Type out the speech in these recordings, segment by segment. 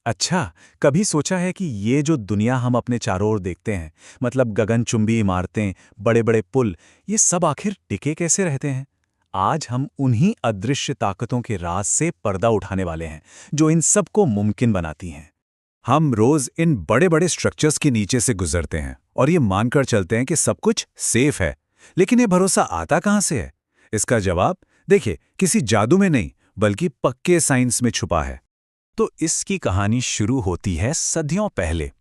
अच्छा, कभी सोचा है कि ये जो दुनिया हम अपने चारों ओर देखते हैं, मतलब गगनचुंबी इमारतें, बड़े-बड़े पुल, ये सब आखिर टिके कैसे रहते हैं? आज हम उन्हीं अदृश्य ताकतों के राज से पर्दा उठाने वाले हैं, जो इन सबको मुमकिन बनाती हैं। हम रोज इन बड़े-बड़े स्ट्रक्चर्स के नीचे से गुजरते हैं और ये मानकर चलते हैं कि सब कुछ सेफ है। लेकिन ये भरोसा आता कहाँ से है? इसका जवाब, देखिए, किसी जादू में नहीं, बल्कि पक्के साइंस में छुपा है। तो इसकी कहानी शुरू होती है सदियों पहले।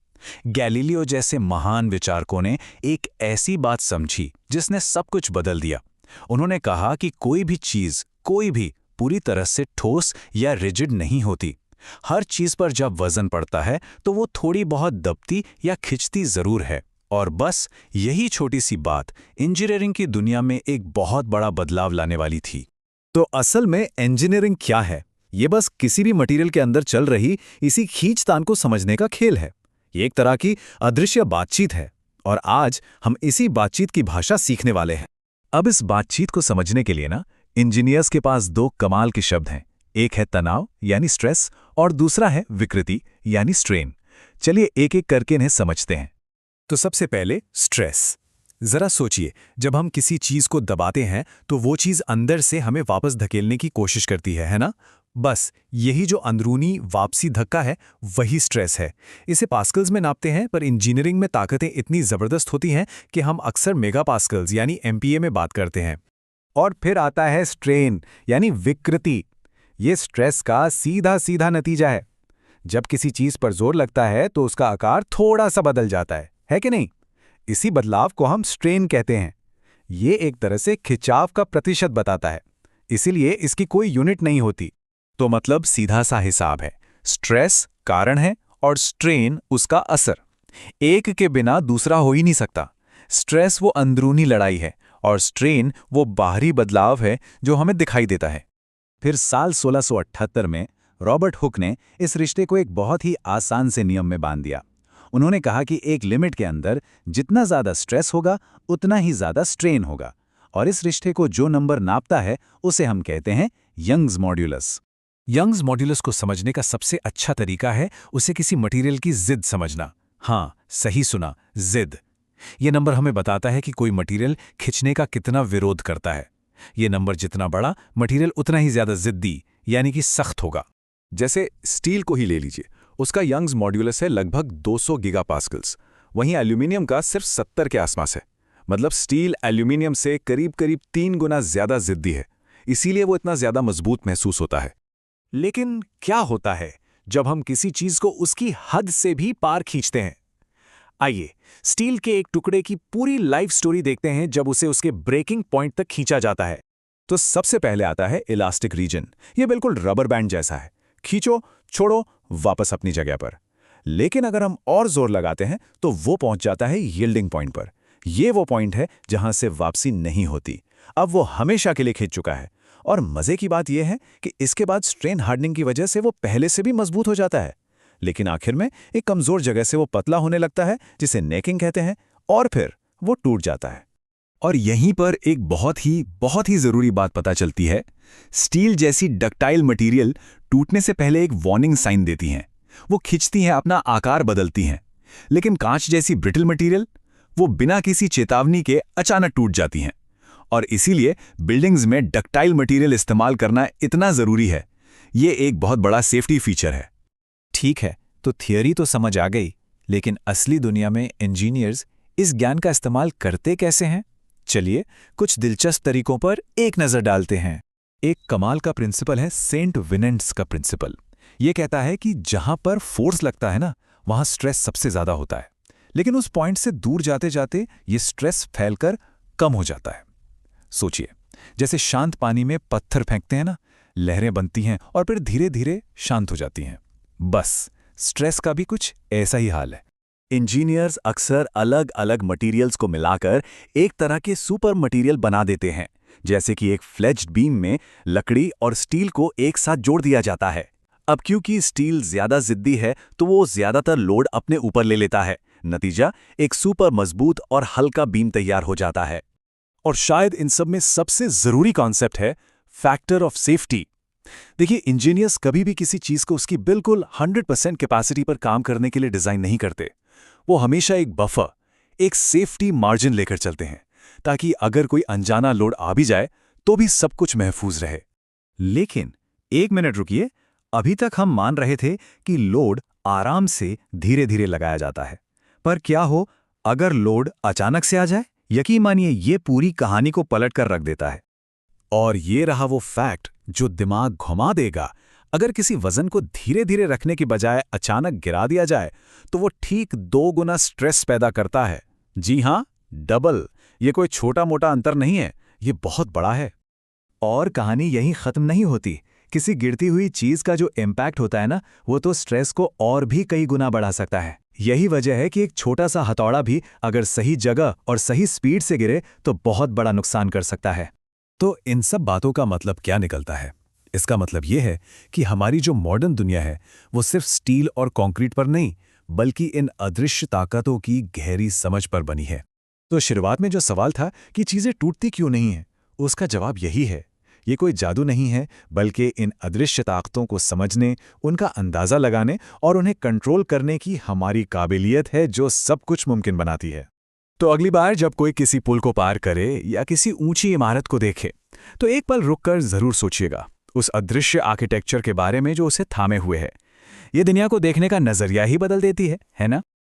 गैलीलियो जैसे महान विचारकों ने एक ऐसी बात समझी जिसने सब कुछ बदल दिया। उन्होंने कहा कि कोई भी चीज, कोई भी, पूरी तरह से ठोस या रिजिड नहीं होती। हर चीज पर जब वजन पड़ता है तो वो थोड़ी बहुत दबती या खिंचती जरूर है। और बस यही छोटी सी बात इंजीनियरिंग की दुनिया में एक बहुत बड़ा बदलाव लाने वाली थी। तो असल में इंजीनियरिंग क्या है? ये बस किसी भी मटेरियल के अंदर चल रही इसी खींचतान को समझने का खेल है। ये एक तरह की अदृश्य बातचीत है और आज हम इसी बातचीत की भाषा सीखने वाले हैं। अब इस बातचीत को समझने के लिए ना, इंजीनियर्स के पास दो कमाल के शब्द हैं। एक है तनाव यानी स्ट्रेस और दूसरा है विकृति यानी स्ट्रेन। चलिए एक एक करके इन्हें समझते हैं। तो सबसे पहले स्ट्रेस। जरा सोचिए, जब हम किसी चीज को दबाते हैं तो वो चीज अंदर से हमें वापस धकेलने की कोशिश करती है ना? बस यही जो अंदरूनी वापसी धक्का है, वही स्ट्रेस है। इसे पास्कल्स में नापते हैं, पर इंजीनियरिंग में ताकतें इतनी जबरदस्त होती हैं कि हम अक्सर मेगा पास्कल्स यानी एमपीए में बात करते हैं। और फिर आता है स्ट्रेन यानी विकृति। ये स्ट्रेस का सीधा सीधा नतीजा है। जब किसी चीज पर जोर लगता है तो उसका आकार थोड़ा सा बदल जाता है कि नहीं? इसी बदलाव को हम स्ट्रेन कहते हैं। ये एक तरह से खिंचाव का प्रतिशत बताता है, इसीलिए इसकी कोई यूनिट नहीं होती। तो मतलब सीधा सा हिसाब है, स्ट्रेस कारण है और स्ट्रेन उसका असर। एक के बिना दूसरा हो ही नहीं सकता। स्ट्रेस वो अंदरूनी लड़ाई है और स्ट्रेन वो बाहरी बदलाव है जो हमें दिखाई देता है। फिर साल 1678 में रॉबर्ट हुक ने इस रिश्ते को एक बहुत ही आसान से नियम में बांध दिया। उन्होंने कहा कि एक लिमिट के अंदर जितना ज्यादा स्ट्रेस होगा उतना ही ज्यादा स्ट्रेन होगा, और इस रिश्ते को जो नंबर नापता है उसे हम कहते हैं यंग्स मॉड्यूलस। यंग्स मॉड्यूलस को समझने का सबसे अच्छा तरीका है उसे किसी मटेरियल की जिद समझना। हाँ, सही सुना, जिद। ये नंबर हमें बताता है कि कोई मटेरियल खिंचने का कितना विरोध करता है। ये नंबर जितना बड़ा, मटेरियल उतना ही ज्यादा जिद्दी यानी कि सख्त होगा। जैसे स्टील को ही ले लीजिए, उसका यंग्स मॉड्यूलस है लगभग 200 गीगापास्कल्स। वहीं एल्यूमिनियम का सिर्फ 70 के आसपास है। मतलब स्टील एल्यूमिनियम से करीब करीब 3 गुना ज्यादा जिद्दी है, इसीलिए वो इतना ज्यादा मजबूत महसूस होता है। लेकिन क्या होता है जब हम किसी चीज को उसकी हद से भी पार खींचते हैं? आइए स्टील के एक टुकड़े की पूरी लाइफ स्टोरी देखते हैं जब उसे उसके ब्रेकिंग पॉइंट तक खींचा जाता है। तो सबसे पहले आता है इलास्टिक रीजन। ये बिल्कुल रबर बैंड जैसा है, खींचो छोड़ो वापस अपनी जगह पर। लेकिन अगर हम और जोर लगाते हैं तो वो पहुंच जाता है यील्डिंग पॉइंट पर। ये वो पॉइंट है जहां से वापसी नहीं होती। अब वो हमेशा के लिए खिंच चुका है। और मजे की बात यह है कि इसके बाद स्ट्रेन हार्डनिंग की वजह से वो पहले से भी मजबूत हो जाता है। लेकिन आखिर में एक कमजोर जगह से वो पतला होने लगता है, जिसे नेकिंग कहते हैं, और फिर वो टूट जाता है। और यहीं पर एक बहुत ही जरूरी बात पता चलती है। स्टील जैसी डक्टाइल मटेरियल टूटने से पहले एक वार्निंग साइन देती हैं। वो खिंचती हैं, अपना आकार बदलती हैं। लेकिन कांच जैसी ब्रिटल मटेरियल, वो बिना किसी चेतावनी के अचानक टूट जाती हैं। और इसीलिए बिल्डिंग्स में डक्टाइल मटेरियल इस्तेमाल करना इतना जरूरी है। ये एक बहुत बड़ा सेफ्टी फीचर है। ठीक है, तो थियरी तो समझ आ गई, लेकिन असली दुनिया में इंजीनियर्स इस ज्ञान का इस्तेमाल करते कैसे हैं? चलिए कुछ दिलचस्प तरीकों पर एक नजर डालते हैं। एक कमाल का प्रिंसिपल है सेंट विनेंट्स का प्रिंसिपल। ये कहता है कि जहां पर फोर्स लगता है ना, वहां स्ट्रेस सबसे ज्यादा होता है। लेकिन उस पॉइंट से दूर जाते जाते ये स्ट्रेस फैलकर कम हो जाता है। सोचिए, जैसे शांत पानी में पत्थर फेंकते हैं ना, लहरें बनती हैं और फिर धीरे धीरे शांत हो जाती हैं। बस स्ट्रेस का भी कुछ ऐसा ही हाल है। इंजीनियर्स अक्सर अलग अलग मटेरियल्स को मिलाकर एक तरह के सुपर मटेरियल बना देते हैं। जैसे कि एक फ्लेज्ड बीम में लकड़ी और स्टील को एक साथ जोड़ दिया जाता है। अब क्योंकि स्टील ज्यादा जिद्दी है तो वो ज्यादातर लोड अपने ऊपर ले लेता है। नतीजा, एक सुपर मजबूत और हल्का बीम तैयार हो जाता है। और शायद इन सब में सबसे जरूरी कॉन्सेप्ट है फैक्टर ऑफ सेफ्टी। देखिए, इंजीनियर्स कभी भी किसी चीज को उसकी बिल्कुल 100% कैपेसिटी पर काम करने के लिए डिजाइन नहीं करते। वो हमेशा एक बफर, एक सेफ्टी मार्जिन लेकर चलते हैं, ताकि अगर कोई अनजाना लोड आ भी जाए तो भी सब कुछ महफूज रहे। लेकिन एक मिनट रुकिए, अभी तक हम मान रहे थे कि लोड आराम से धीरे धीरे लगाया जाता है। पर क्या हो अगर लोड अचानक से आ जाए? यकीन मानिए, ये पूरी कहानी को पलट कर रख देता है। और ये रहा वो फैक्ट जो दिमाग घुमा देगा। अगर किसी वजन को धीरे धीरे रखने की बजाय अचानक गिरा दिया जाए तो वो ठीक 2 गुना स्ट्रेस पैदा करता है। जी हां, डबल। ये कोई छोटा मोटा अंतर नहीं है, ये बहुत बड़ा है। और कहानी यहीं खत्म नहीं होती। किसी गिरती हुई चीज का जो इम्पैक्ट होता है ना, वो तो स्ट्रेस को और भी कई गुना बढ़ा सकता है। यही वजह है कि एक छोटा सा हथौड़ा भी अगर सही जगह और सही स्पीड से गिरे तो बहुत बड़ा नुकसान कर सकता है। तो इन सब बातों का मतलब क्या निकलता है? इसका मतलब ये है कि हमारी जो मॉडर्न दुनिया है वो सिर्फ स्टील और कंक्रीट पर नहीं, बल्कि इन अदृश्य ताकतों की गहरी समझ पर बनी है। तो शुरुआत में जो सवाल था कि चीजें टूटती क्यों नहीं हैं, उसका जवाब यही है। ये कोई जादू नहीं है, बल्कि इन अदृश्य ताकतों को समझने, उनका अंदाजा लगाने और उन्हें कंट्रोल करने की हमारी काबिलियत है जो सब कुछ मुमकिन बनाती है। तो अगली बार जब कोई किसी पुल को पार करे या किसी ऊंची इमारत को देखे, तो एक पल रुककर जरूर सोचिएगा उस अदृश्य आर्किटेक्चर के बारे में जो उसे थामे हुए है। ये दुनिया को देखने का नजरिया ही बदल देती है ना?